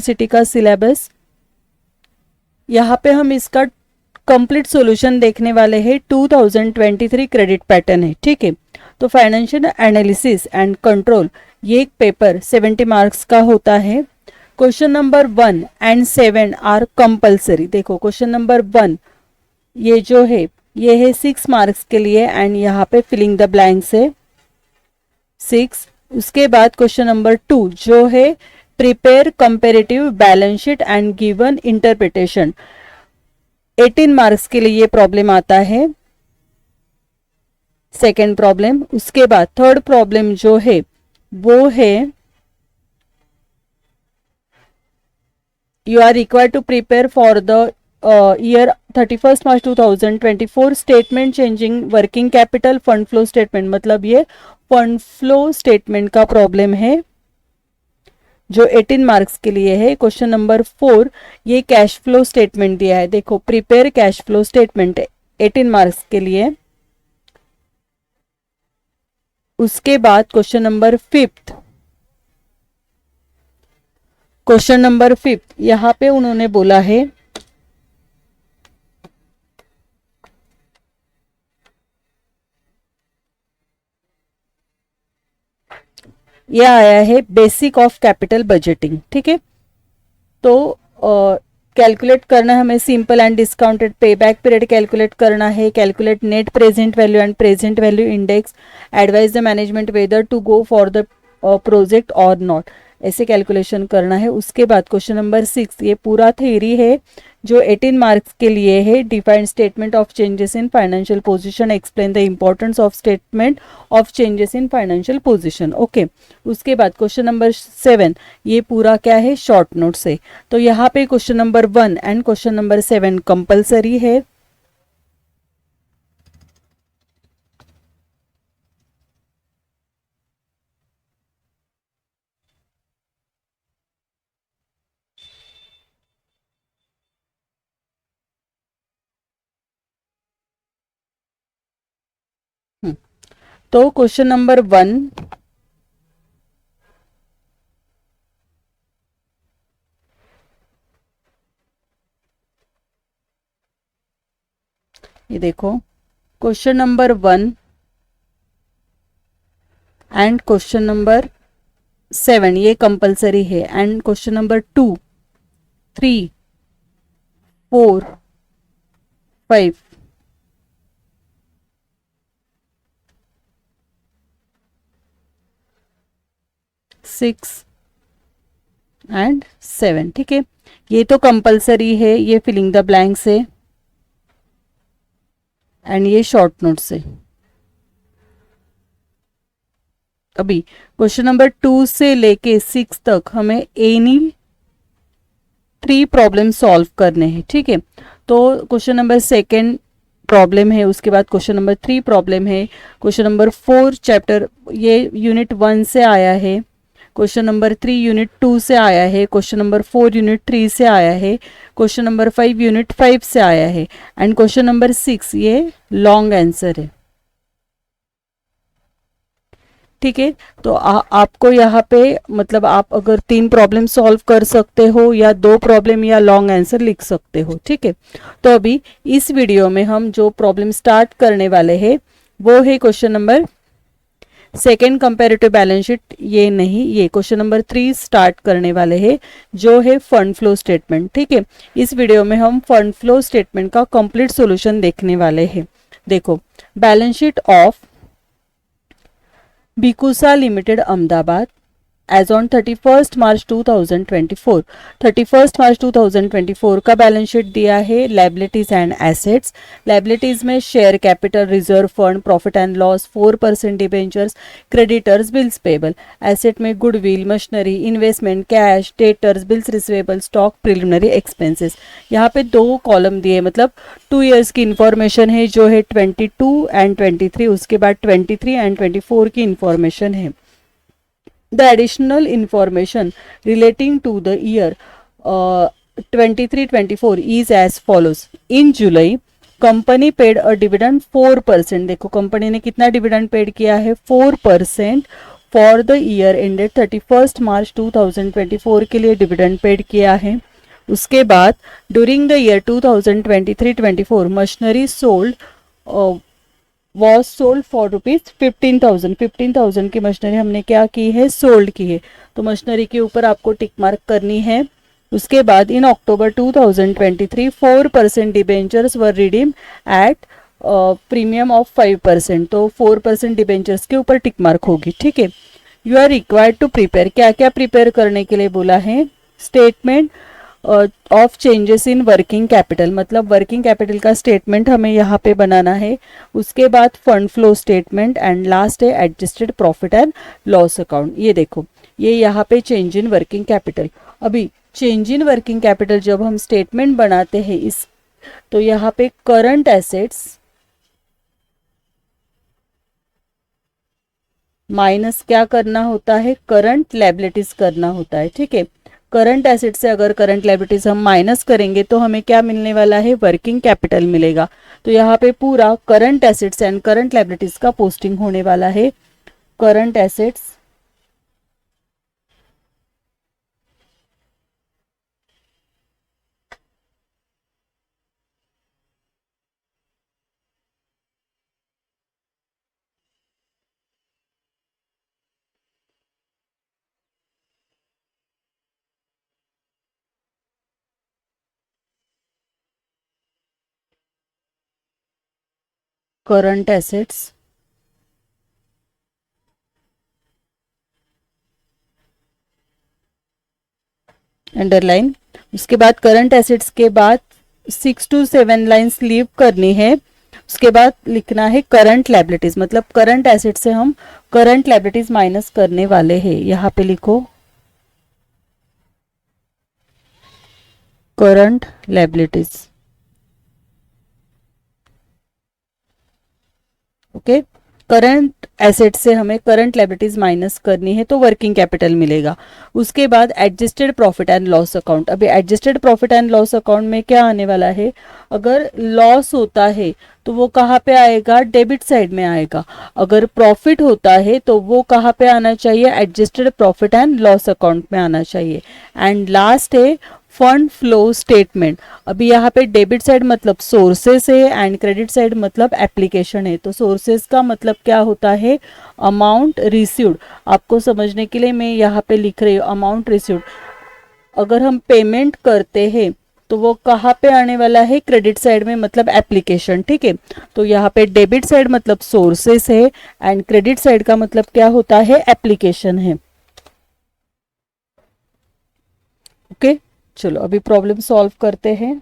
University का syllabus. यहाँ पे हम इसका कंप्लीट सॉल्यूशन देखने वाले हैं। 2023 क्रेडिट पैटर्न है, ठीक है। तो फाइनेंशियल एनालिसिस एंड कंट्रोल ये एक पेपर 70 मार्क्स का होता है। Question number 1 and 7 are compulsory. देखो क्वेश्चन नंबर 1 ये जो है ये है 6 मार्क्स के लिए एंड यहाँ पे फिलिंग द ब्लैंक्स है 6। उसके बाद क्वेश्चन नंबर 2 जो है prepare comparative balance sheet and given interpretation, 18 marks के लिए ये प्रॉब्लम आता है, सेकेंड प्रॉब्लम। उसके बाद थर्ड प्रॉब्लम जो है वो है you are required to prepare for the year 31st March 2024 statement changing working capital fund flow statement। मतलब ये फंड फ्लो स्टेटमेंट का प्रॉब्लम है जो 18 मार्क्स के लिए है। क्वेश्चन नंबर 4 ये कैश फ्लो स्टेटमेंट दिया है। देखो prepare cash flow statement 18 marks के लिए। उसके बाद क्वेश्चन नंबर 5 क्वेश्चन नंबर 5 यहाँ पे उन्होंने बोला है ये आया है बेसिक ऑफ कैपिटल बजटिंग, ठीक है। तो कैलकुलेट करना है हमें simple and discounted pay back period calculate करना है, calculate net present value and present value index, advise the management whether to go for the project और नॉट, ऐसे कैलकुलेशन करना है। उसके बाद क्वेश्चन नंबर 6 ये पूरा थ्योरी है जो 18 मार्क्स के लिए है। Defined statement of changes in financial position, explain the importance of statement of changes in financial position, okay. उसके बाद क्वेश्चन नंबर 7 ये पूरा क्या है शॉर्ट नोट्स है। तो यहाँ पे question number 1 and question number 7 compulsory है। तो क्वेश्चन नंबर 1 ये देखो question number 1 and question number 7 ये कंपल्सरी है एंड क्वेश्चन नंबर 2 3 4 5 6 एंड 7, ठीक है। ये तो कंपल्सरी है, ये फिलिंग द ब्लैंक्स है एंड ये शॉर्ट नोट्स है। अभी क्वेश्चन नंबर 2 से लेके 6 तक हमें एनी 3 प्रॉब्लम सॉल्व करने हैं, ठीक है। तो क्वेश्चन नंबर 2 प्रॉब्लम है, उसके बाद क्वेश्चन नंबर 3 प्रॉब्लम है, क्वेश्चन नंबर 4 चैप्टर ये यूनिट 1 से आया है, क्वेश्चन नंबर 3 यूनिट 2 से आया है, क्वेश्चन नंबर 4 यूनिट 3 से आया है, क्वेश्चन नंबर 5 यूनिट 5 से आया है एंड क्वेश्चन नंबर 6 ये लॉन्ग आंसर है, ठीक है। तो आपको यहाँ पे मतलब आप अगर 3 प्रॉब्लम सॉल्व कर सकते हो या 2 प्रॉब्लम या लॉन्ग आंसर लिख सकते हो, ठीक है। तो अभी इस वीडियो में हम जो प्रॉब्लम स्टार्ट करने वाले हैं वो है question number 2 comparative balance sheet, ये नहीं, ये क्वेश्चन नंबर 3 स्टार्ट करने वाले हैं जो है फंड फ्लो स्टेटमेंट, ठीक है। इस वीडियो में हम फंड फ्लो स्टेटमेंट का कंप्लीट सॉल्यूशन देखने वाले हैं। देखो balance sheet of Bikusa limited Ahmedabad as on 31 March 2024। 31 March 2024 का बैलेंस शीट दिया है। लायबिलिटीज एंड एसेट्स, लायबिलिटीज में share capital, reserve fund, profit and loss, 4% debentures, creditors, bills payable. Asset में goodwill, machinery, investment, cash, debtors, bills receivable, stock, preliminary expenses. यहाँ पे 2 column दिए, मतलब 2 years की इंफॉर्मेशन है जो है 22 एंड 23, उसके बाद 23 एंड 24 की इंफॉर्मेशन है। The additional information relating to the year 23-24 is as follows. In July, company paid a dividend 4%। देखो कंपनी ने कितना डिविडेंड पेड किया है 4% for the year ended 31 March 2024 के लिए डिविडेंड पेड किया है। उसके बाद during the year 2023-24 machinery sold was sold for ₹15,000। 15,000 की मशीनरी हमने क्या की है, सोल्ड की है। तो मशीनरी के ऊपर आपको टिक मार्क करनी है। उसके बाद इन अक्टूबर 2023 4% debentures were redeem at premium of 5%। तो 4% डिबेंचर्स के ऊपर टिक मार्क होगी, ठीक है। You are required to prepare, क्या क्या प्रिपेयर करने के लिए बोला है, statement of changes in working capital, मतलब वर्किंग कैपिटल का स्टेटमेंट हमें यहाँ पे बनाना है। उसके बाद fund flow statement and last है adjusted profit and loss account. ये देखो, ये यहाँ पे चेंज इन वर्किंग कैपिटल। अभी चेंज इन वर्किंग कैपिटल जब हम स्टेटमेंट बनाते हैं इस, तो यहाँ पे करंट एसेट्स माइनस क्या करना होता है, करंट लायबिलिटीज करना होता है, ठीक है। करंट एसेट से अगर करंट लायबिलिटीज हम माइनस करेंगे तो हमें क्या मिलने वाला है, वर्किंग कैपिटल मिलेगा। तो यहाँ पे पूरा current assets and current liabilities का पोस्टिंग होने वाला है। Current assets current assets underline. उसके बाद करंट एसेट्स के बाद 6 to 7 लाइन्स लीव करनी है। उसके बाद लिखना है करंट लायबिलिटीज, मतलब करंट एसेट से हम करंट लायबिलिटीज माइनस करने वाले हैं। यहाँ पे लिखो current liabilities, okay. Current asset से हमें करंट लायबिलिटीज माइनस करनी है तो वर्किंग कैपिटल मिलेगा। उसके बाद adjusted profit and loss account. अभी adjusted profit and loss account में क्या आने वाला है, अगर लॉस होता है तो वो कहाँ पे आएगा, डेबिट साइड में आएगा। अगर प्रॉफिट होता है तो वो कहाँ पे आना चाहिए, adjusted profit and loss account में आना चाहिए। एंड लास्ट है फंड फ्लो स्टेटमेंट। अभी यहाँ पे डेबिट साइड मतलब सोर्सेस है एंड क्रेडिट साइड मतलब एप्लीकेशन है। तो सोर्सेस का मतलब क्या होता है, अमाउंट रिसीव्ड। आपको समझने के लिए मैं यहाँ पे लिख रही हूँ अमाउंट रिसीव्ड। अगर हम पेमेंट करते हैं तो वो कहाँ पे आने वाला है, क्रेडिट साइड में मतलब एप्लीकेशन, ठीक है। तो यहाँ पे डेबिट साइड मतलब सोर्सेस है एंड क्रेडिट साइड का मतलब क्या होता है, एप्लीकेशन है, ओके। चलो अभी प्रॉब्लम सॉल्व करते हैं।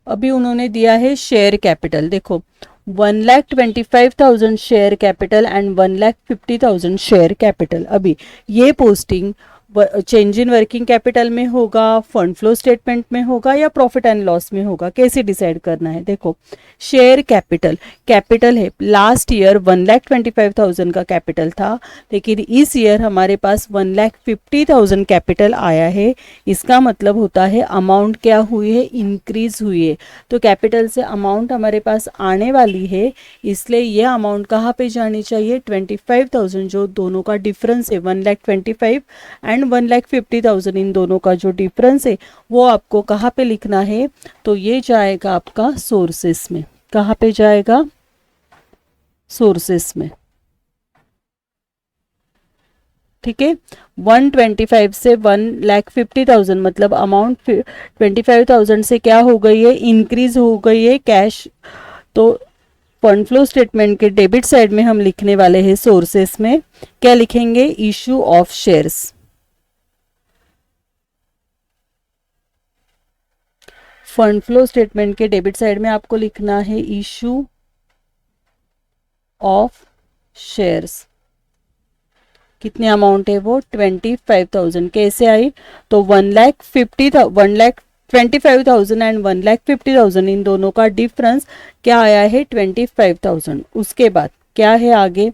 अभी उन्होंने दिया है शेयर कैपिटल, देखो 1,25,000 share capital and 1,50,000 share capital. अभी ये posting change in working capital में होगा, फंड फ्लो स्टेटमेंट में होगा या प्रॉफिट एंड लॉस में होगा, कैसे डिसाइड करना है। देखो शेयर कैपिटल, कैपिटल है, लास्ट ईयर 1,25,000 का कैपिटल था, लेकिन इस ईयर हमारे पास 1,50,000 कैपिटल आया है। इसका मतलब होता है अमाउंट क्या हुई है, इंक्रीज हुई है। तो कैपिटल से अमाउंट हमारे पास आने वाली है, इसलिए ये अमाउंट कहाँ पे जानी चाहिए, 25,000, जो दोनों का डिफरेंस है 1,25,000 एंड 1,50,000, इन दोनों का जो डिफरेंस है वो आपको कहाँ पे लिखना है, तो ये जाएगा आपका सोर्सेस में। कहाँ पे जाएगा, सोर्सेस में, ठीक है। 125 से 1,50,000 मतलब अमाउंट 25,000 से क्या हो गई है, इंक्रीज हो गई है कैश। तो फंड फ्लो स्टेटमेंट के डेबिट साइड में हम लिखने वाले हैं सोर्सेस में क्या लिखेंगे, issue of shares. Fund flow statement के डेबिट साइड में आपको लिखना है इशू ऑफ शेयर्स। कितने अमाउंट है वो, 25,000। कैसे आई, तो 1,25,000 एंड 1,50,000, इन दोनों का डिफरेंस क्या आया है, 25,000। उसके बाद क्या है आगे,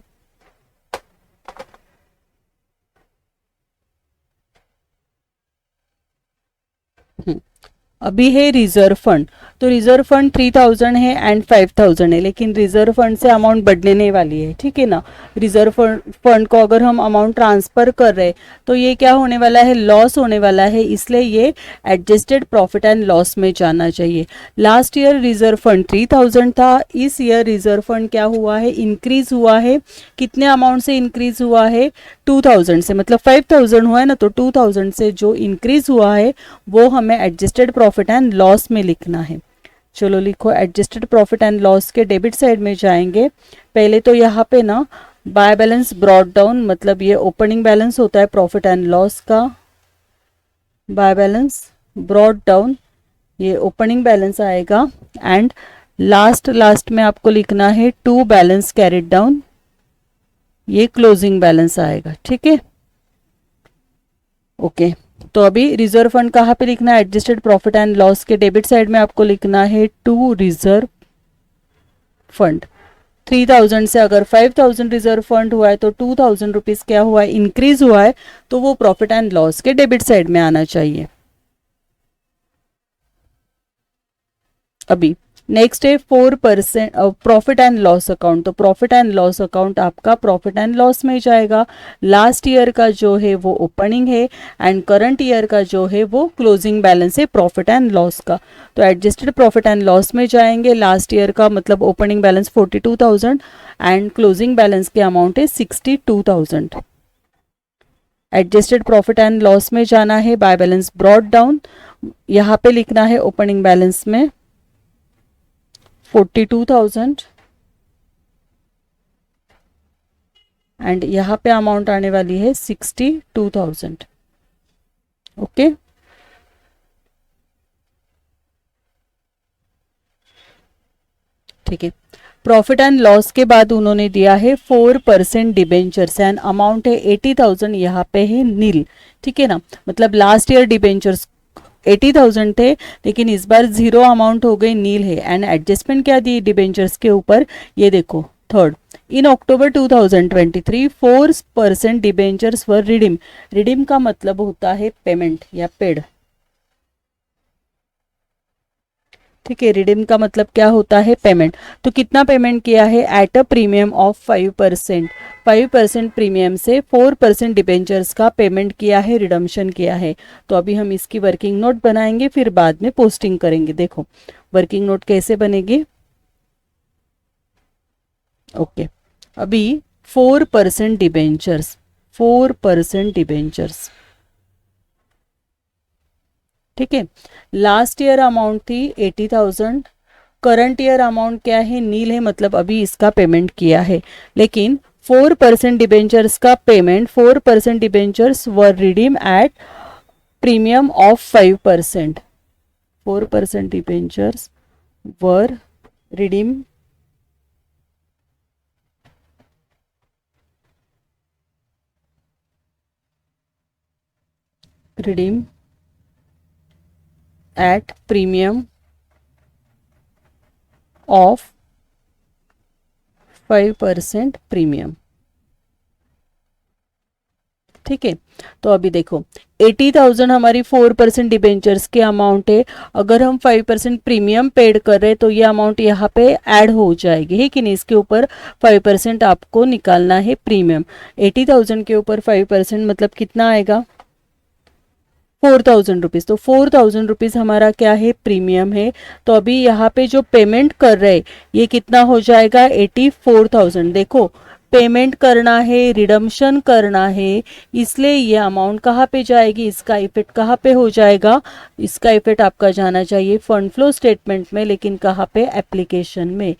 अभी है रिजर्व फंड, तो रिजर्व फंड 3000 है एंड 5000 है, लेकिन रिजर्व फंड से अमाउंट बढ़ने नहीं वाली है, ठीक है ना। रिजर्व फंड को अगर हम अमाउंट ट्रांसफर कर रहे तो ये क्या होने वाला है, लॉस होने वाला है, इसलिए ये एडजस्टेड प्रॉफिट एंड लॉस में जाना चाहिए। लास्ट ईयर रिजर्व फंड 3000 था, इस ईयर रिजर्व फंड क्या हुआ है, इंक्रीज हुआ है। कितने अमाउंट से इंक्रीज हुआ है, 2000 से, मतलब 5000 हुआ है ना, तो 2000 से जो इंक्रीज हुआ है वो हमें एडजस्टेड प्रॉफिट एंड लॉस में लिखना है। चलो लिखो, एडजस्टेड प्रॉफिट एंड लॉस के डेबिट साइड में जाएंगे। पहले तो यहाँ पे ना बाय बैलेंस ब्रॉट डाउन, मतलब ये ओपनिंग बैलेंस होता है प्रॉफिट एंड लॉस का, बाय बैलेंस ब्रॉट डाउन ये ओपनिंग बैलेंस आएगा। एंड लास्ट में आपको लिखना है टू बैलेंस कैरिड डाउन, ये क्लोजिंग बैलेंस आएगा, ठीक है। ओके, तो अभी रिजर्व फंड कहाँ पे लिखना है, एडजस्टेड प्रॉफिट एंड लॉस के डेबिट साइड में आपको लिखना है टू रिजर्व फंड। 3000 से अगर 5000 रिजर्व फंड हुआ है तो 2000 रुपीज क्या हुआ है, इंक्रीज हुआ है, तो वो प्रॉफिट एंड लॉस के डेबिट साइड में आना चाहिए। अभी नेक्स्ट है 4% प्रॉफिट एंड लॉस अकाउंट, तो प्रॉफिट एंड लॉस अकाउंट आपका प्रॉफिट एंड लॉस में जाएगा। लास्ट ईयर का जो है वो ओपनिंग है एंड करंट ईयर का जो है वो क्लोजिंग बैलेंस है प्रॉफिट एंड लॉस का, तो एडजस्टेड प्रॉफिट एंड लॉस में जाएंगे। लास्ट ईयर का मतलब opening balance 42,000 and closing balance के अमाउंट है 62,000। एडजस्टेड प्रॉफिट एंड लॉस में जाना है, बाय बैलेंस ब्रॉट डाउन, यहाँ पे लिखना है ओपनिंग बैलेंस में 42,000 एंड यहाँ पे अमाउंट आने वाली है 62,000। ओके, ठीक है। प्रॉफिट एंड लॉस के बाद उन्होंने दिया है 4% डिबेंचर्स एंड अमाउंट है 80,000, यहाँ पे है नील, ठीक है ना। मतलब लास्ट ईयर डिबेंचर्स 80,000 थे, लेकिन इस बार जीरो अमाउंट हो गई, नील है। एंड एडजस्टमेंट क्या दी डिबेंचर्स के ऊपर, ये देखो थर्ड, इन अक्टूबर 2023 4% डिबेंचर्स वर रिडीम। रिडीम का मतलब होता है पेमेंट या पेड, ठीक है। रिडीम का मतलब क्या होता है, पेमेंट। तो कितना पेमेंट किया है, at a premium of 5%, 5% premium से 4% डिबेंचर्स का पेमेंट किया है, रिडम्शन किया है। तो अभी हम इसकी वर्किंग नोट बनाएंगे, फिर बाद में पोस्टिंग करेंगे। देखो वर्किंग नोट कैसे बनेगी। ओके, अभी 4% डिबेंचर्स, 4% डिबेंचर्स, ठीक है। लास्ट ईयर अमाउंट थी 80,000, करंट ईयर अमाउंट क्या है, नील है, मतलब अभी इसका पेमेंट किया है। लेकिन 4% डिबेंचर्स का payment, 4% debentures were redeem at premium of 5%, 4% debentures were redeem at premium of 5% premium, ठीक है। तो अभी देखो 80,000 हमारी 4% डिबेंचर्स के अमाउंट है, अगर हम 5% प्रीमियम पेड कर रहे हैं तो ये अमाउंट यहाँ पे ऐड हो जाएगी, है कि नहीं। इसके ऊपर 5% आपको निकालना है प्रीमियम। 80,000 के ऊपर 5% मतलब कितना आएगा, 4,000 रुपीज़। तो 4,000 रुपीज़ हमारा क्या है, प्रीमियम है। तो अभी यहाँ पे जो पेमेंट कर रहे ये कितना हो जाएगा, 84,000। देखो पेमेंट करना है, रिडम्शन करना है, इसलिए ये अमाउंट कहाँ पे जाएगी, इसका इफेक्ट कहाँ पे हो जाएगा, इसका इफेक्ट आपका जाना चाहिए फंड फ्लो स्टेटमेंट में, लेकिन कहाँ पे, एप्लीकेशन में।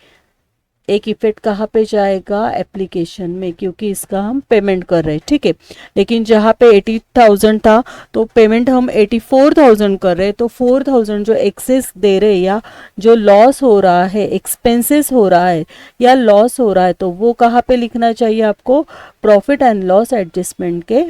एक इफेक्ट कहाँ पे जाएगा, एप्लीकेशन में, क्योंकि इसका हम पेमेंट कर रहे हैं, ठीक है। लेकिन जहाँ पे 80,000 था तो पेमेंट हम 84,000 कर रहे हैं, तो 4,000 जो एक्सेस दे रहे या जो लॉस हो रहा है, एक्सपेंसेस हो रहा है या लॉस हो रहा है, तो वो कहाँ पे लिखना चाहिए आपको, प्रॉफिट एंड लॉस एडजस्टमेंट के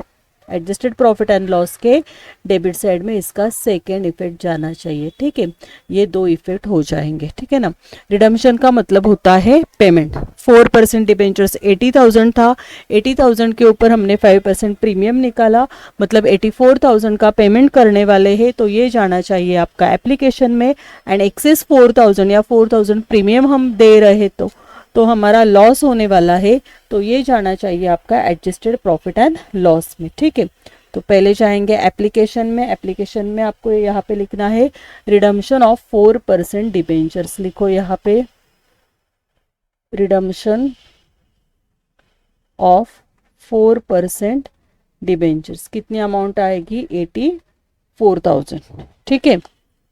एडजस्टेड प्रॉफिट एंड लॉस के डेबिट साइड में इसका सेकेंड इफेक्ट जाना चाहिए, ठीक है। ये दो इफेक्ट हो जाएंगे, ठीक है ना। रिडम्पशन का मतलब होता है पेमेंट। 4% डिबेंचर्स 80,000 था, 80,000 के ऊपर हमने 5% प्रीमियम निकाला, मतलब 84,000 का पेमेंट करने वाले हैं, तो ये जाना चाहिए आपका एप्लीकेशन में। एंड एक्सेस 4,000 या 4,000 प्रीमियम हम दे रहे तो हमारा लॉस होने वाला है, तो ये जाना चाहिए आपका एडजस्टेड प्रॉफिट एंड लॉस में, ठीक है। तो पहले जाएंगे एप्लीकेशन में। एप्लीकेशन में आपको यहाँ पे लिखना है रिडम्पशन ऑफ 4% डिबेंचर्स, लिखो यहाँ पे रिडम्पशन ऑफ 4% डिबेंचर्स। कितनी अमाउंट आएगी? 84,000, ठीक है।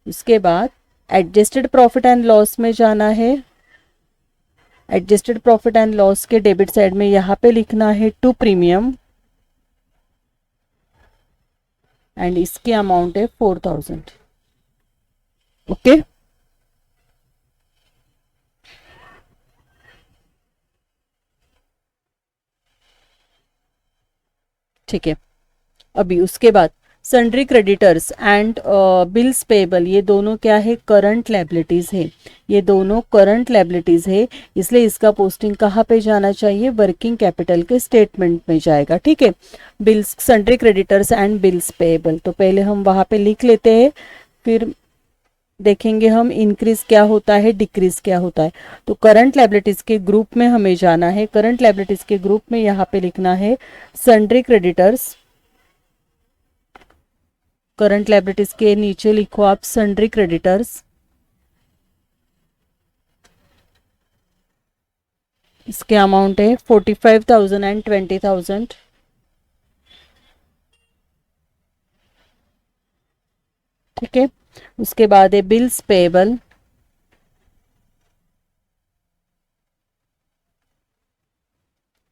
उसके बाद एडजस्टेड प्रॉफिट एंड लॉस में जाना है। एडजस्टेड प्रॉफिट एंड लॉस के डेबिट साइड में यहाँ पे लिखना है टू प्रीमियम एंड इसकी अमाउंट है 4,000, ओके। ठीक है। अभी उसके बाद sundry creditors and bills payable, ये दोनों क्या है? करंट लायबिलिटीज है। ये दोनों करंट लायबिलिटीज है, इसलिए इसका पोस्टिंग कहाँ पे जाना चाहिए? वर्किंग कैपिटल के स्टेटमेंट में जाएगा, ठीक है। Bills, sundry creditors and bills payable, तो पहले हम वहाँ पे लिख लेते हैं, फिर देखेंगे हम इंक्रीज क्या होता है, डिक्रीज क्या होता है। तो करंट लायबिलिटीज के ग्रुप में हमें जाना है। करंट लायबिलिटीज के ग्रुप में यहाँ पे लिखना है सन्ड्री क्रेडिटर्स। करंट लायबिलिटीज के नीचे लिखो आप सन्ड्री क्रेडिटर्स। इसके अमाउंट है 45,000 एंड 20,000, ठीक है। उसके बाद है बिल्स पेबल।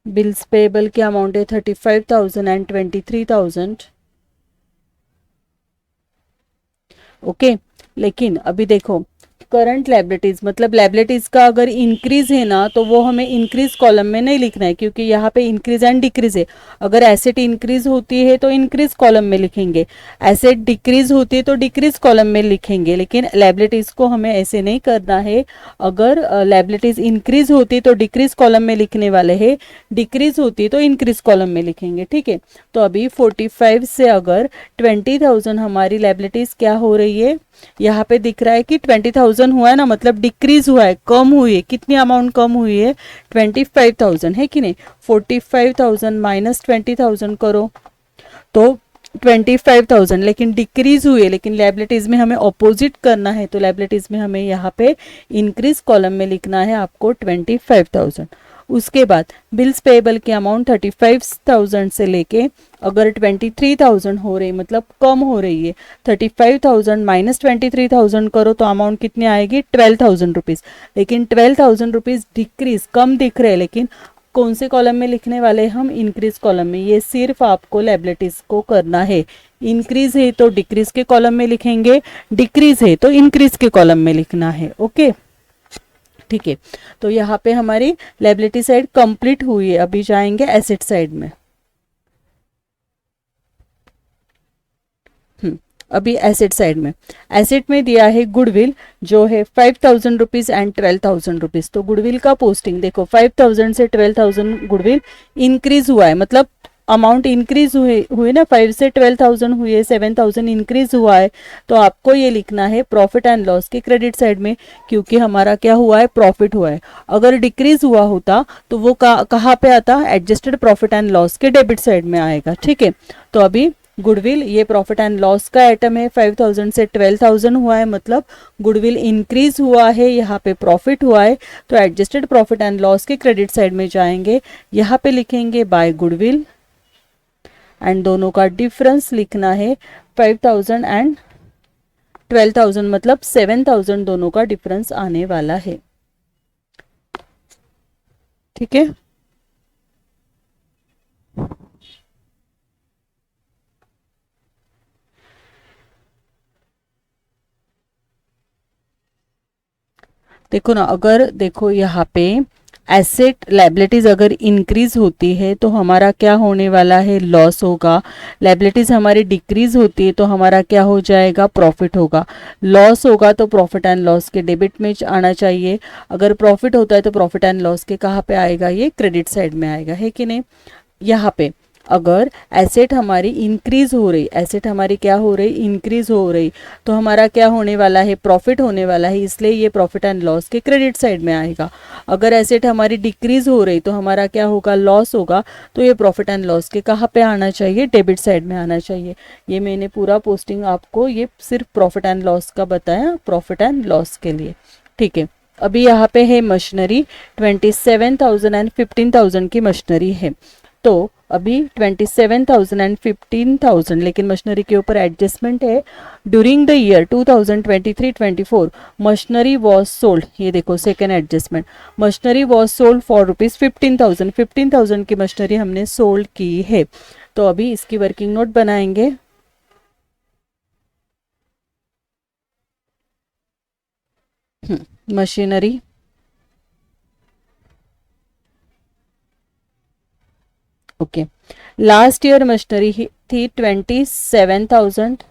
बिल्स पेबल की अमाउंट है 35,000 एंड 23,000, ओके। लेकिन अभी देखो, करंट लायबिलिटीज मतलब लायबिलिटीज का अगर इंक्रीज है ना, तो वो हमें इंक्रीज कॉलम में नहीं लिखना है, क्योंकि यहाँ पे इंक्रीज एंड डिक्रीज है। अगर एसेट इंक्रीज होती है तो इंक्रीज कॉलम में लिखेंगे, एसेट डिक्रीज होती है तो डिक्रीज कॉलम में लिखेंगे, लेकिन लायबिलिटीज को हमें ऐसे नहीं करना है। अगर लायबिलिटीज इंक्रीज होती है तो डिक्रीज कॉलम में लिखने वाले हैं, डिक्रीज होती है तो इंक्रीज कॉलम में लिखेंगे, ठीक है। तो अभी 45 से अगर 20,000 हमारी लायबिलिटीज क्या हो रही है, यहाँ पे दिख रहा है कि 20,000 हुआ है ना, मतलब डिक्रीज हुआ है, कम हुई है। कितनी अमाउंट कम हुई है? 25,000, है कि नहीं। 45,000 माइनस 20,000 करो तो 25,000, लेकिन डिक्रीज हुई है, लेकिन लायबिलिटीज में हमें ऑपोजिट करना है, तो लायबिलिटीज में हमें यहाँ पे इंक्रीज कॉलम में लिखना है आपको 25,000। उसके बाद बिल्स पेबल की अमाउंट 35,000 से लेके अगर 23,000 हो रही, मतलब कम हो रही है, 35,000 माइनस 23,000 करो तो अमाउंट कितनी आएगी? 12,000 रुपीज़। लेकिन 12,000 रुपीज़ डिक्रीज, कम दिख रहे हैं, लेकिन कौन से कॉलम में लिखने वाले हम? इंक्रीज कॉलम में। ये सिर्फ आपको लायबिलिटीज को करना है। इंक्रीज है तो डिक्रीज के कॉलम में लिखेंगे, डिक्रीज है तो इंक्रीज के कॉलम में लिखना है, ओके, ठीक है। तो यहाँ पे हमारी लायबिलिटी साइड कंप्लीट हुई है। अभी जाएंगे एसेट साइड में। अभी एसेट साइड में, एसेट में दिया है गुडविल जो है 5,000 रुपीज एंड 12,000 रुपीज। तो गुडविल का पोस्टिंग देखो, 5,000 से 12,000 गुडविल इंक्रीज हुआ है, मतलब अमाउंट इंक्रीज हुई ना, 5 से 12,000 हुई है, 7,000 इंक्रीज हुआ है। तो आपको ये लिखना है प्रॉफिट एंड लॉस के क्रेडिट साइड में, क्योंकि हमारा क्या हुआ है? प्रॉफिट हुआ है। अगर डिक्रीज हुआ होता तो वो कहाँ पे आता? एडजस्टेड प्रॉफिट एंड लॉस के डेबिट साइड में आएगा, ठीक है। तो अभी गुडविल ये प्रॉफिट एंड लॉस का आइटम है, 5,000 से 12,000 हुआ है, मतलब गुडविल इंक्रीज हुआ है, यहाँ पे प्रॉफिट हुआ है। तो एडजस्टेड प्रॉफिट एंड लॉस के क्रेडिट साइड में जाएंगे, यहाँ पे लिखेंगे बाय गुडविल एंड दोनों का डिफरेंस लिखना है 5,000 एंड 12,000, मतलब 7,000 दोनों का डिफरेंस आने वाला है, ठीक है। देखो ना, अगर देखो यहाँ पे एसेट लाइबिलिटीज अगर इंक्रीज होती है तो हमारा क्या होने वाला है, लॉस होगा। लाइबिलिटीज हमारी डिक्रीज होती है तो हमारा क्या हो जाएगा, प्रॉफिट होगा। लॉस होगा तो प्रॉफिट एंड लॉस के डेबिट में आना चाहिए। अगर प्रॉफिट होता है तो प्रॉफिट एंड लॉस के कहाँ पे आएगा, ये क्रेडिट साइड में आएगा, है कि नहीं। यहाँ पे अगर एसेट हमारी इंक्रीज हो रही, एसेट हमारी क्या हो रही, इंक्रीज हो रही, तो हमारा क्या होने वाला है, प्रॉफिट होने वाला है, इसलिए ये प्रॉफिट एंड लॉस के क्रेडिट साइड में आएगा। अगर एसेट हमारी डिक्रीज हो रही तो हमारा क्या होगा, लॉस होगा, तो ये प्रॉफिट एंड लॉस के कहाँ पे आना चाहिए, डेबिट साइड में आना चाहिए। ये मैंने पूरा पोस्टिंग आपको ये सिर्फ प्रॉफिट एंड लॉस का बताया, प्रॉफिट एंड लॉस के लिए, ठीक है। अभी यहाँ पे है मशीनरी, 27,000 एंड 15,000 की मशीनरी है। तो अभी 27,000 एंड 15,000, लेकिन मशीनरी के ऊपर एडजस्टमेंट है। During the year 2023-24 machinery was sold, ये देखो second adjustment, machinery was sold for ₹15,000, 15,000 की मशीनरी हमने सोल्ड की है। तो अभी इसकी वर्किंग नोट बनाएंगे। Machinery okay, last year machinery थी 27,000,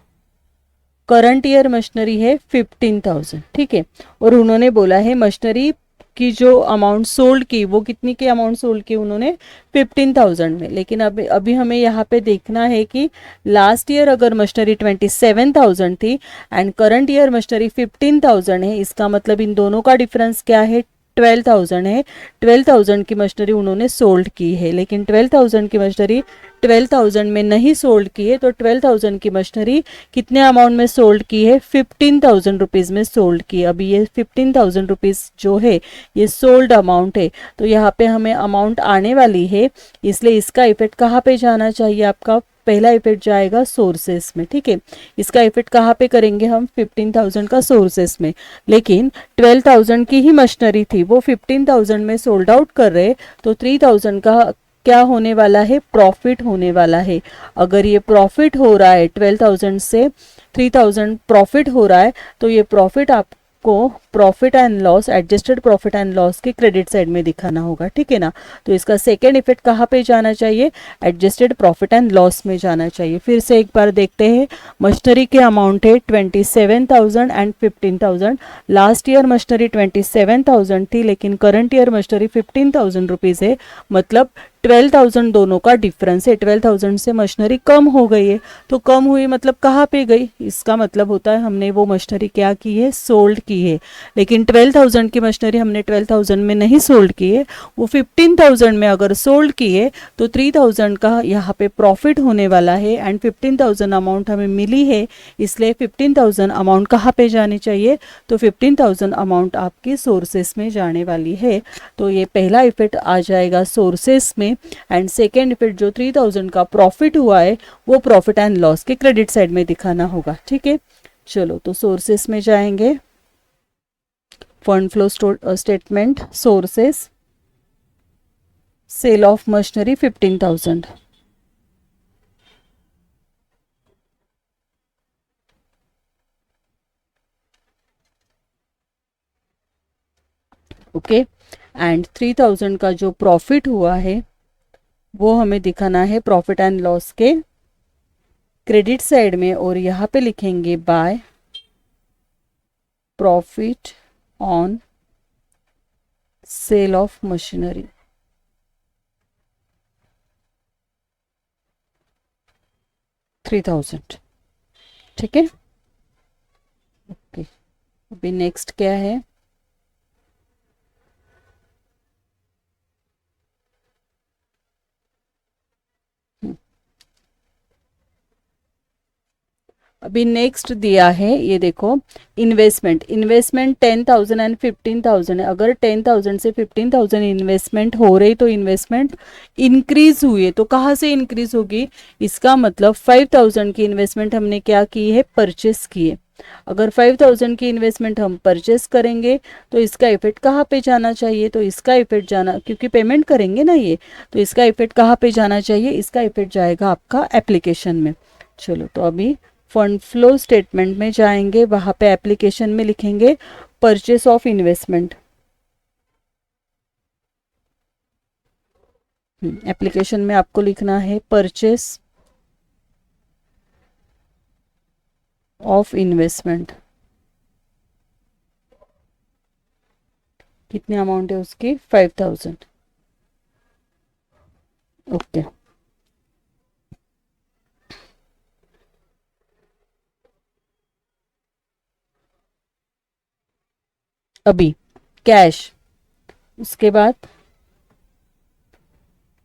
करंट ईयर मशीनरी है 15,000, ठीक है। और उन्होंने बोला है मशीनरी की जो अमाउंट सोल्ड की वो कितनी की अमाउंट सोल्ड की उन्होंने 15,000 में। लेकिन अभी हमें यहाँ पे देखना है कि लास्ट ईयर अगर मशीनरी 27,000 थी एंड करंट ईयर मशीनरी 15,000 है, इसका मतलब इन दोनों का डिफरेंस क्या है, 12,000 है। 12,000 की मशीनरी उन्होंने सोल्ड की है, लेकिन 12,000 की मशीनरी 12,000 में नहीं सोल्ड की है, तो 12,000 की मशीनरी कितने अमाउंट में सोल्ड की है, 15,000 रुपीज़ में सोल्ड की है। अभी ये 15,000 रुपीज़ जो है ये सोल्ड अमाउंट है, तो यहाँ पे हमें अमाउंट आने वाली है, इसलिए इसका इफेक्ट कहाँ पे जाना चाहिए, आपका पहला इफेक्ट जाएगा सोर्सेस में, ठीक है। इसका इफेक्ट कहाँ पे करेंगे हम, 15,000 का सोर्सेस में। लेकिन 12,000 की ही मशीनरी थी, वो 15,000 में सोल्ड आउट कर रहे, तो 3,000 का क्या होने वाला है, प्रॉफिट होने वाला है। अगर ये प्रॉफिट हो रहा है 12,000 से 3,000 प्रॉफिट हो रहा है, तो ये प्रॉफिट आपको profit and loss, adjusted profit and loss के क्रेडिट साइड में दिखाना होगा, ठीक है ना। तो इसका सेकेंड इफेक्ट कहाँ पे जाना चाहिए, एडजस्टेड प्रॉफिट एंड लॉस में जाना चाहिए। फिर से एक बार देखते हैं, मशीनरी के अमाउंट है 27,000 एंड 15,000। लास्ट ईयर मशीनरी 27,000 थी, लेकिन करंट ईयर मशीनरी 15,000 रुपीज़ है, मतलब 12,000 दोनों का डिफरेंस है। 12,000 से मशीनरी कम हो गई है, तो कम हुई मतलब कहाँ पे गई, इसका मतलब होता है हमने वो मशीनरी क्या की है, सोल्ड की है। लेकिन 12,000 की मशीनरी हमने 12,000 में नहीं सोल्ड की है, वो 15,000 में अगर सोल्ड की है, तो 3,000 का यहाँ पे प्रॉफिट होने वाला है एंड 15,000 अमाउंट हमें मिली है, इसलिए 15,000 अमाउंट कहाँ पे जानी चाहिए, तो 15,000 अमाउंट आपकी सोर्सेस में जाने वाली है। तो ये पहला इफेक्ट आ जाएगा सोर्सेस में, एंड सेकेंड इफेक्ट जो 3,000 का प्रॉफिट हुआ है वो प्रॉफिट एंड लॉस के क्रेडिट साइड में दिखाना होगा, ठीक है। चलो तो सोर्सेस में जाएंगे, fund flow statement, sources, sale of machinery 15,000, okay, and 3,000 का जो प्रॉफिट हुआ है वो हमें दिखाना है प्रॉफिट एंड लॉस के क्रेडिट साइड में, और यहाँ पे लिखेंगे by profit on sale of machinery, 3,000, ठीक है। ओके, अभी नेक्स्ट क्या है, अभी नेक्स्ट दिया है, ये देखो इन्वेस्टमेंट, इन्वेस्टमेंट 10,000 एंड 15,000 है। अगर 10,000 से 15,000 इन्वेस्टमेंट हो रही तो इन्वेस्टमेंट इंक्रीज हुई है, तो कहाँ से इंक्रीज होगी, इसका मतलब 5,000 की इन्वेस्टमेंट हमने क्या की है, परचेस की है। अगर 5,000 की इन्वेस्टमेंट हम परचेस करेंगे तो इसका इफेक्ट कहाँ पे जाना चाहिए, तो इसका इफेक्ट जाना, क्योंकि पेमेंट करेंगे ना ये, तो इसका इफेक्ट कहाँ पे जाना चाहिए, इसका इफेक्ट जाएगा आपका एप्लीकेशन में। चलो तो अभी फंड फ्लो स्टेटमेंट में जाएंगे, वहाँ पे एप्लीकेशन में लिखेंगे परचेस ऑफ इन्वेस्टमेंट, एप्लीकेशन में आपको लिखना है परचेस ऑफ इन्वेस्टमेंट, कितनी अमाउंट है उसकी 5000। ओके, अभी कैश, उसके बाद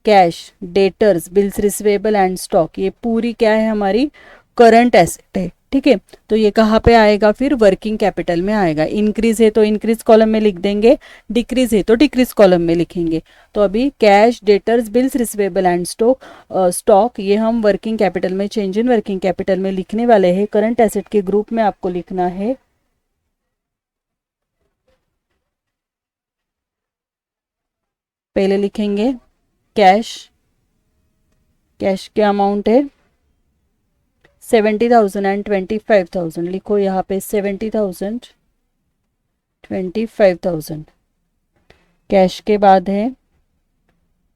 cash, debtors, bills receivable and stock, ये पूरी क्या है हमारी करंट एसेट है। ठीक है, तो ये कहाँ पे आएगा, फिर वर्किंग कैपिटल में आएगा। इंक्रीज है तो इंक्रीज कॉलम में लिख देंगे, डिक्रीज है तो डिक्रीज कॉलम में लिखेंगे। तो अभी cash, debtors, bills receivable and stock ये हम वर्किंग कैपिटल में, चेंज इन वर्किंग कैपिटल में लिखने वाले हैं। करंट एसेट के ग्रुप में आपको लिखना है पहले लिखेंगे कैश, कैश के अमाउंट है 70,000 एंड 25,000, लिखो यहाँ पे 70,000 25,000। कैश के बाद है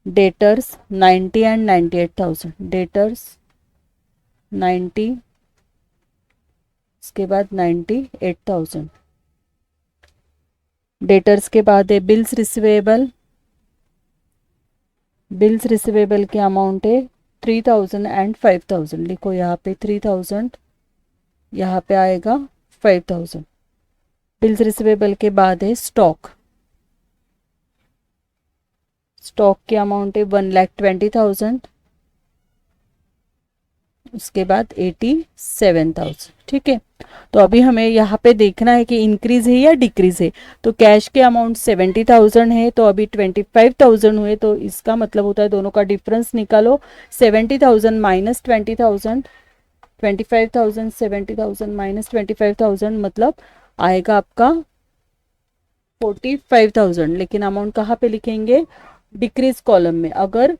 डेटर्स 90 एंड 98,000, डेटर्स 90, उसके बाद 98,000। डेटर्स के बाद है बिल्स रिसीवेबल, बिल्स रिसीवेबल के अमाउंट है 3,000 एंड 5,000, लिखो यहाँ पे 3,000, यहाँ पे आएगा 5,000। बिल्स रिसीवेबल के बाद है स्टॉक, स्टॉक की अमाउंट है 1,20,000, उसके बाद 87,000। ठीक है, तो अभी हमें यहाँ पे देखना है कि इंक्रीज है या डिक्रीज है। तो कैश के अमाउंट 70,000 है, तो अभी 25,000 हुए, तो इसका मतलब होता है दोनों का डिफरेंस निकालो। 70,000 माइनस 20,000, 25,000, 70,000 माइनस 25,000 मतलब आएगा आपका 45,000। लेकिन अमाउंट कहाँ पे लिखेंगे, डिक्रीज कॉलम में। अगर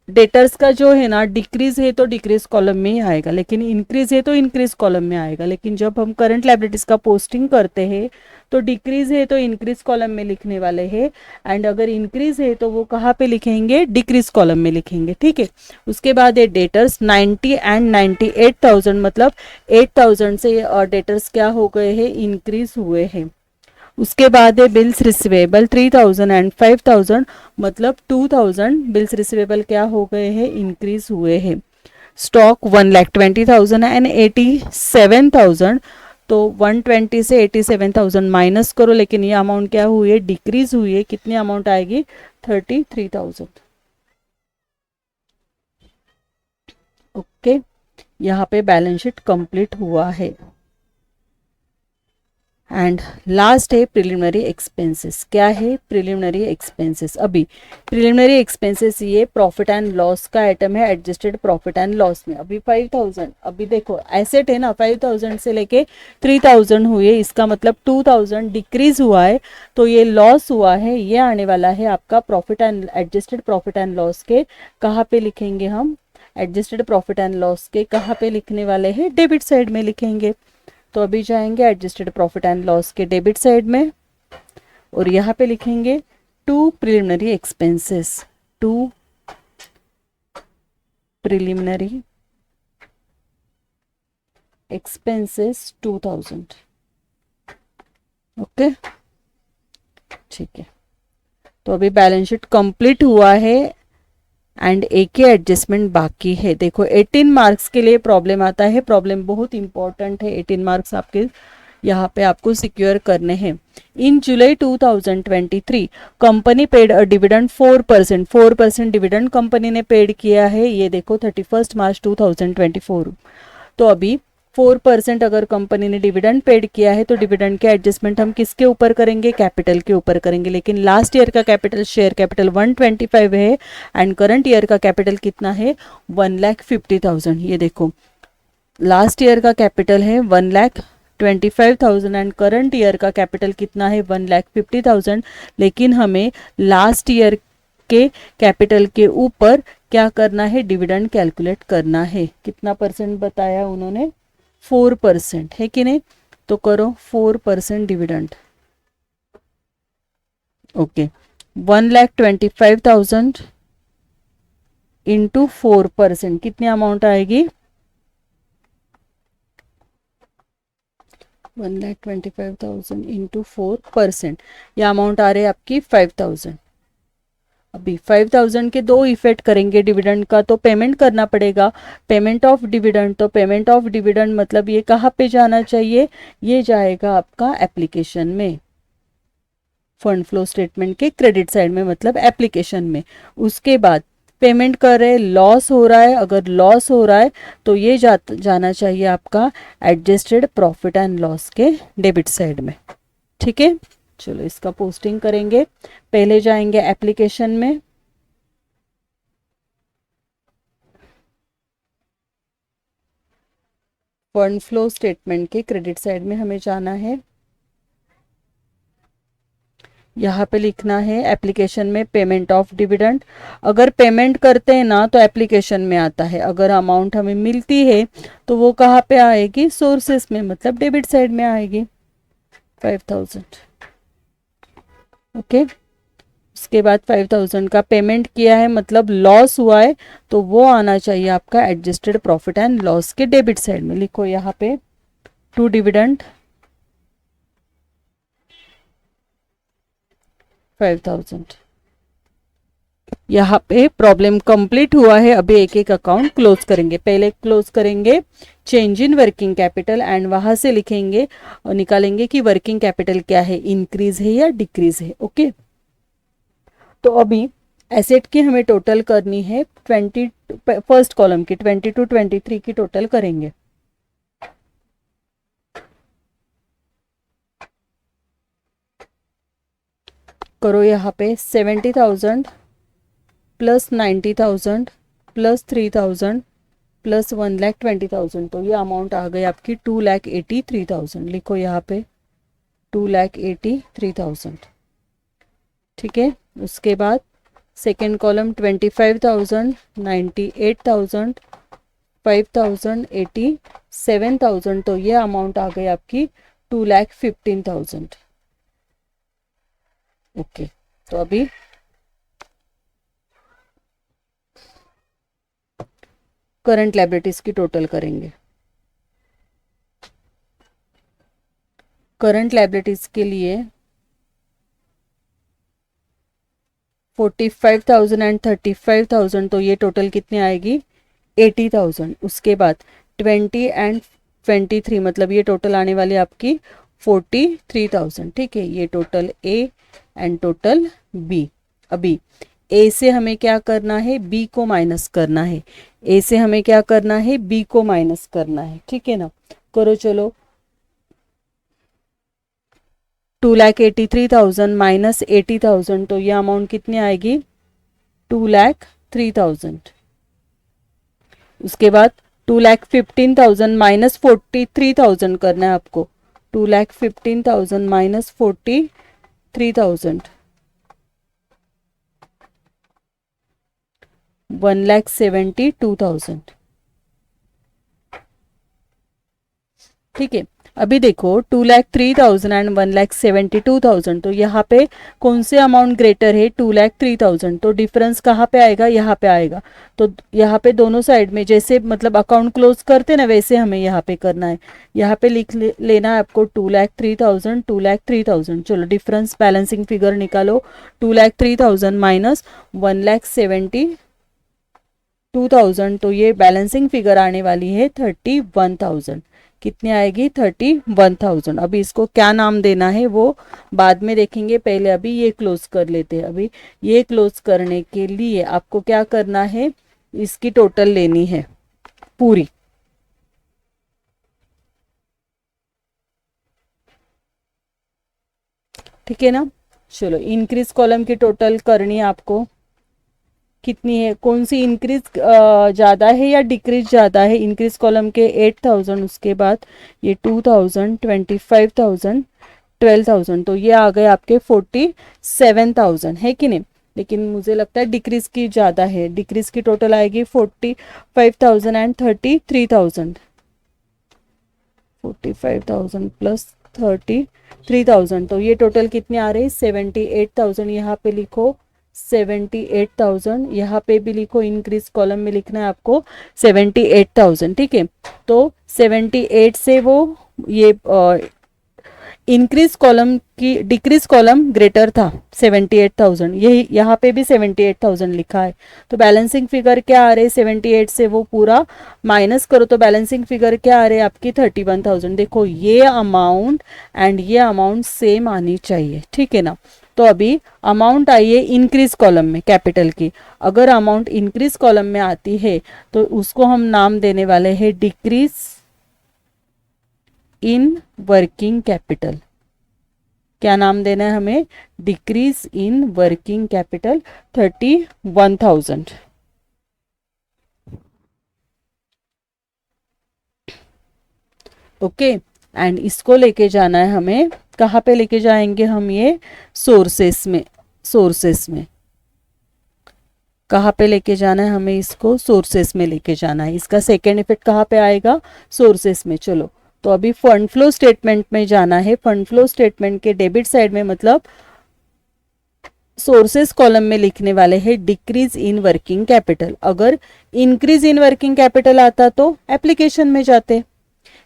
डेटर्स का जो है ना डिक्रीज है तो डिक्रीज कॉलम में ही आएगा, लेकिन इंक्रीज है तो इंक्रीज कॉलम में आएगा। लेकिन जब हम करंट लायबिलिटीज का पोस्टिंग करते हैं तो डिक्रीज है तो इंक्रीज कॉलम में लिखने वाले हैं, एंड अगर इंक्रीज है तो वो कहाँ पे लिखेंगे, डिक्रीज कॉलम में लिखेंगे। ठीक है, उसके बाद है डेटर्स 90 एंड 98,000, मतलब 8,000 से डेटर्स क्या हो गए हैं, इंक्रीज हुए हैं। उसके बाद है बिल्स रिसीवेबल 3,000 एंड 5,000, मतलब 2,000 बिल्स रिसीवेबल क्या हो गए हैं, इंक्रीज हुए हैं। स्टॉक 1,20,000 एंड 87,000, तो 120 से 87,000 माइनस करो, लेकिन ये अमाउंट क्या हुई है, डिक्रीज हुई है। कितनी अमाउंट आएगी, 33,000। ओके, यहाँ पे बैलेंस शीट कंप्लीट हुआ है। एंड लास्ट है प्रिलिमिनरी एक्सपेंसेस। क्या है प्रिलिमिनरी एक्सपेंसेस, अभी प्रिलिमिनरी एक्सपेंसेस ये प्रॉफिट एंड लॉस का आइटम है, एडजस्टेड प्रॉफिट एंड लॉस में। अभी 5,000, अभी देखो एसेट है ना, 5,000 से लेके 3,000 हुए, इसका मतलब 2,000 डिक्रीज हुआ है, तो ये लॉस हुआ है, ये आने वाला है आपका profit and adjusted profit and loss के कहाँ पे लिखेंगे हम, एडजस्टेड प्रॉफिट एंड लॉस के कहाँ पे लिखने वाले हैं, डेबिट साइड में लिखेंगे। तो अभी जाएंगे एडजस्टेड प्रॉफिट एंड लॉस के डेबिट साइड में, और यहाँ पे लिखेंगे to preliminary expenses, to preliminary expenses 2,000। Okay, ठीक है, तो अभी बैलेंस शीट कंप्लीट हुआ है एंड एक ही एडजस्टमेंट बाकी है। देखो 18 मार्क्स के लिए प्रॉब्लम आता है, प्रॉब्लम बहुत इंपॉर्टेंट है, 18 मार्क्स आपके यहाँ पे आपको सिक्योर करने हैं। इन जुलाई 2023 company paid a dividend 4%, 4% dividend company ने पेड किया है, ये देखो 31 मार्च 2024। तो अभी 4% अगर कंपनी ने डिविडेंड पेड किया है तो डिविडेंड के एडजस्टमेंट हम किसके ऊपर करेंगे, कैपिटल के ऊपर करेंगे। लेकिन लास्ट ईयर का कैपिटल, शेयर कैपिटल 125 है, एंड करंट ईयर का कैपिटल कितना है, 1,50,000। ये देखो लास्ट ईयर का कैपिटल है 1,25,000 एंड करंट ईयर का कैपिटल कितना है, 1,50,000। लेकिन हमें लास्ट ईयर के कैपिटल के ऊपर क्या करना है, डिविडेंड कैलकुलेट करना है। कितना परसेंट बताया उन्होंने, 4% है कि नहीं, तो करो 4% डिविडेंड। ओके, 1,25,000 इंटू 4%, कितनी अमाउंट आएगी? 1,25,000 इंटू 4%, यह अमाउंट आ रही है आपकी 5,000। अभी 5,000 के दो इफेक्ट करेंगे डिविडेंड का, तो पेमेंट करना पड़ेगा, पेमेंट ऑफ डिविडेंड। तो पेमेंट ऑफ डिविडेंड मतलब ये कहाँ पे जाना चाहिए? ये जाएगा आपका एप्लीकेशन में, फंड फ्लो स्टेटमेंट के क्रेडिट साइड में, मतलब एप्लीकेशन में। उसके बाद पेमेंट कर रहे, लॉस हो रहा है, अगर लॉस हो रहा है तो ये जाना चाहिए आपका एडजस्टेड प्रॉफिट एंड लॉस के डेबिट साइड में। ठीक है, चलो इसका पोस्टिंग करेंगे। पहले जाएंगे एप्लीकेशन में, फंड फ्लो स्टेटमेंट के क्रेडिट साइड में हमें जाना है। यहाँ पे लिखना है एप्लीकेशन में पेमेंट ऑफ डिविडेंड। अगर पेमेंट करते हैं ना तो एप्लीकेशन में आता है, अगर अमाउंट हमें मिलती है तो वो कहाँ पे आएगी? सोर्सेस में, मतलब डेबिट साइड में आएगी 5,000। ओके, उसके बाद 5,000 का पेमेंट किया है, मतलब लॉस हुआ है, तो वो आना चाहिए आपका एडजस्टेड प्रॉफिट एंड लॉस के डेबिट साइड में। लिखो यहाँ पे टू डिविडेंड 5,000। यहाँ पे प्रॉब्लम कंप्लीट हुआ है। अभी एक एक अकाउंट क्लोज करेंगे। पहले क्लोज करेंगे change in working capital, and वहां से लिखेंगे और निकालेंगे कि वर्किंग कैपिटल क्या है, इंक्रीज है या डिक्रीज है। ओके, तो अभी एसेट की हमें टोटल करनी है 20, फर्स्ट कॉलम की 22, 23 की टोटल करेंगे। करो यहाँ पे 70,000 प्लस 90,000 प्लस 3,000 प्लस 1,20,000, तो ये अमाउंट आ गई आपकी 2,83,000। लिखो यहाँ पे 2,83,000। ठीक है, उसके बाद सेकेंड कॉलम 25,000, 98,000, 5,000, 87,000, तो ये अमाउंट आ गई आपकी 2,15,000। ओके, तो अभी करंट लायबिलिटीज की टोटल करेंगे। करंट लायबिलिटीज के लिए 45,000 एंड 35,000, तो ये टोटल कितनी आएगी? 80,000। उसके बाद 20 एंड 23, मतलब ये टोटल आने वाली आपकी 43,000। ठीक है, ये total A and total B. अभी ए से हमें क्या करना है? बी को माइनस करना है। ए से हमें क्या करना है? बी को माइनस करना है। ठीक है ना, करो चलो। 2,83,000 माइनस 80,000, तो ये अमाउंट कितनी आएगी? 2,03,000। उसके बाद 2,15,000 माइनस 43,000 करना है आपको। 2,15,000 माइनस 43,000, 1,72,000। ठीक है, अभी देखो 2,03,000 एंड 1,72,000, तो यहाँ पे कौन से अमाउंट ग्रेटर है? 2,03,000, तो डिफरेंस कहाँ पे आएगा? यहाँ पे आएगा। तो यहाँ पे दोनों साइड में जैसे मतलब अकाउंट क्लोज करते ना, वैसे हमें यहाँ पे करना है। यहाँ पे लिख लेना है आपको 2,03,000, 2,03,000। चलो डिफरेंस बैलेंसिंग फिगर निकालो। 2,03,000 माइनस 1,72,000, तो ये बैलेंसिंग फिगर आने वाली है 31,000। कितनी आएगी? 31,000। अभी इसको क्या नाम देना है वो बाद में देखेंगे, पहले अभी ये क्लोज कर लेते हैं। अभी ये क्लोज करने के लिए आपको क्या करना है? इसकी टोटल लेनी है पूरी। ठीक है ना, चलो इंक्रीज कॉलम की टोटल करनी है आपको। कितनी है? कौन सी इंक्रीज ज़्यादा है या डिक्रीज ज़्यादा है? इंक्रीज कॉलम के 8,000, उसके बाद ये 2,000, 25,000, 12,000, तो ये आ गए आपके 47,000, है कि नहीं? लेकिन मुझे लगता है डिक्रीज की ज़्यादा है। डिक्रीज की टोटल आएगी 45,000 एंड 33,000। 45,000 प्लस 33,000, तो ये टोटल कितनी आ रही है? 78,000। यहाँ पे लिखो 78,000, यहाँ पे भी लिखो, इंक्रीज कॉलम में लिखना है आपको 78,000, ठीक है। तो 78 से वो ये इंक्रीज कॉलम की डिक्रीज कॉलम ग्रेटर था 78,000, यही यहाँ पे भी 78,000 लिखा है। तो बैलेंसिंग फिगर क्या आ रहे, 78 से वो पूरा माइनस करो तो बैलेंसिंग फिगर क्या आ रहे आपकी 31,000। देखो ये अमाउंट एंड ये अमाउंट सेम आनी चाहिए, ठीक है ना। तो अभी अमाउंट आई है इंक्रीज कॉलम में कैपिटल की, अगर अमाउंट इंक्रीज कॉलम में आती है तो उसको हम नाम देने वाले हैं डिक्रीज इन वर्किंग कैपिटल। क्या नाम देना है हमें, decrease in working capital 31,000। Okay, and इसको लेके जाना है हमें, कहाँ पे लेके जाएंगे हम, ये सोर्सेस में। सोर्सेस में कहाँ पे लेके जाना है हमें, इसको सोर्सेस में लेके जाना है। इसका सेकेंड इफेक्ट कहाँ पे आएगा, सोर्सेस में। चलो, तो अभी फंड फ्लो स्टेटमेंट में जाना है। फंड फ्लो स्टेटमेंट के डेबिट साइड में, मतलब सोर्सेस कॉलम में लिखने वाले हैं डिक्रीज इन वर्किंग कैपिटल। अगर इंक्रीज इन वर्किंग कैपिटल आता तो एप्लीकेशन में जाते,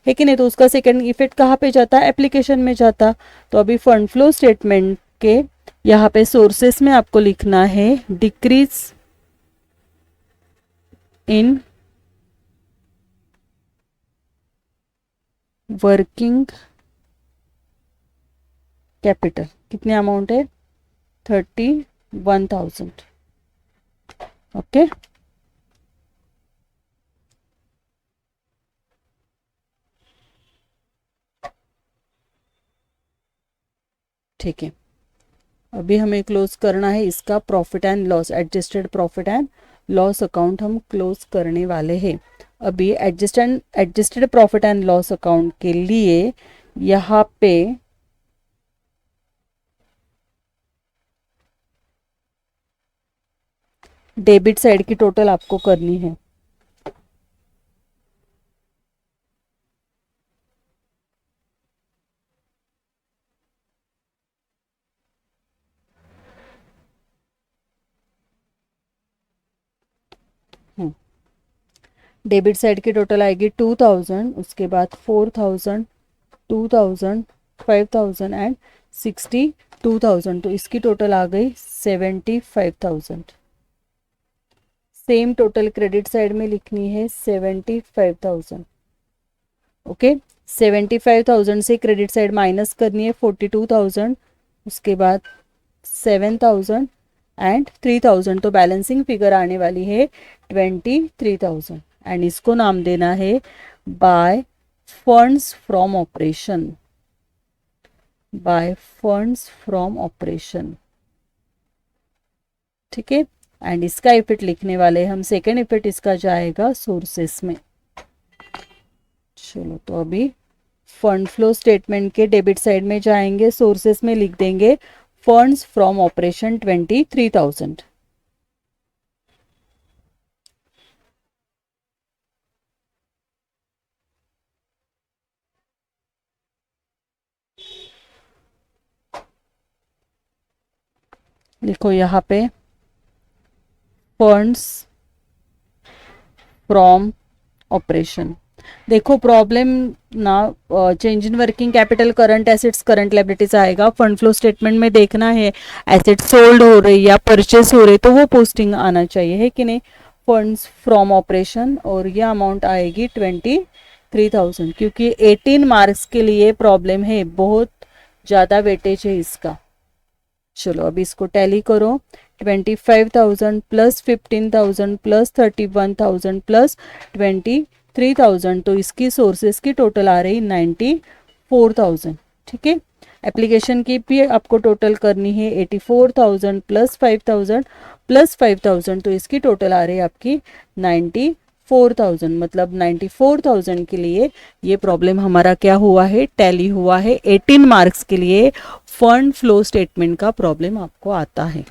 है कि नहीं, तो उसका सेकंड इफेक्ट कहाँ पे जाता, एप्लीकेशन में जाता। तो अभी फंड फ्लो स्टेटमेंट के यहाँ पे सोर्सेस में आपको लिखना है डिक्रीज इन वर्किंग कैपिटल। कितने अमाउंट है, 31,000। ओके, ठीक है। अभी हमें क्लोज करना है इसका profit and loss, adjusted profit and loss account हम क्लोज करने वाले हैं। अभी adjusted profit and loss account के लिए यहाँ पे डेबिट साइड की टोटल आपको करनी है। डेबिट साइड की टोटल आएगी 2,000, उसके बाद 4,000, 2,000, 5,000 एंड 62,000। तो इसकी टोटल आ गई 75,000। सेम टोटल क्रेडिट साइड में लिखनी है 75,000। ओके, 75,000 से क्रेडिट साइड माइनस करनी है 42,000, उसके बाद 7,000 एंड 3,000। तो बैलेंसिंग फिगर आने वाली है 23,000 एंड इसको नाम देना है by funds from operation. By funds from operation, ठीक है। एंड इसका इफेक्ट लिखने वाले हम, सेकेंड इफेक्ट इसका जाएगा सोर्सेस में। चलो, तो अभी फंड फ्लो स्टेटमेंट के डेबिट साइड में जाएंगे, सोर्सेस में लिख देंगे फंड्स फ्रॉम ऑपरेशन 23,000। लिखो यहाँ पे फंड्स फ्रॉम ऑपरेशन। देखो प्रॉब्लम ना, change in working capital, current assets, current liabilities आएगा। फंड फ्लो स्टेटमेंट में देखना है एसेट सोल्ड हो रही या परचेस हो रही तो वो पोस्टिंग आना चाहिए, है कि नहीं। फंड्स फ्रॉम ऑपरेशन और ये अमाउंट आएगी 23,000, क्योंकि 18 मार्क्स के लिए प्रॉब्लम है, बहुत ज़्यादा वेटेज है इसका। चलो, अभी इसको टैली करो। 25,000 प्लस 15,000 प्लस 31,000 प्लस 23,000, तो इसकी सोर्सेस की टोटल आ रही 94,000, ठीक है। एप्लीकेशन की भी आपको टोटल करनी है 84,000 प्लस 5,000 प्लस 5,000, तो इसकी टोटल आ रही है आपकी 94,000। मतलब 94,000 के लिए ये प्रॉब्लम हमारा क्या हुआ है, टैली हुआ है। 18 मार्क्स के लिए फंड फ्लो स्टेटमेंट का प्रॉब्लम आपको आता है।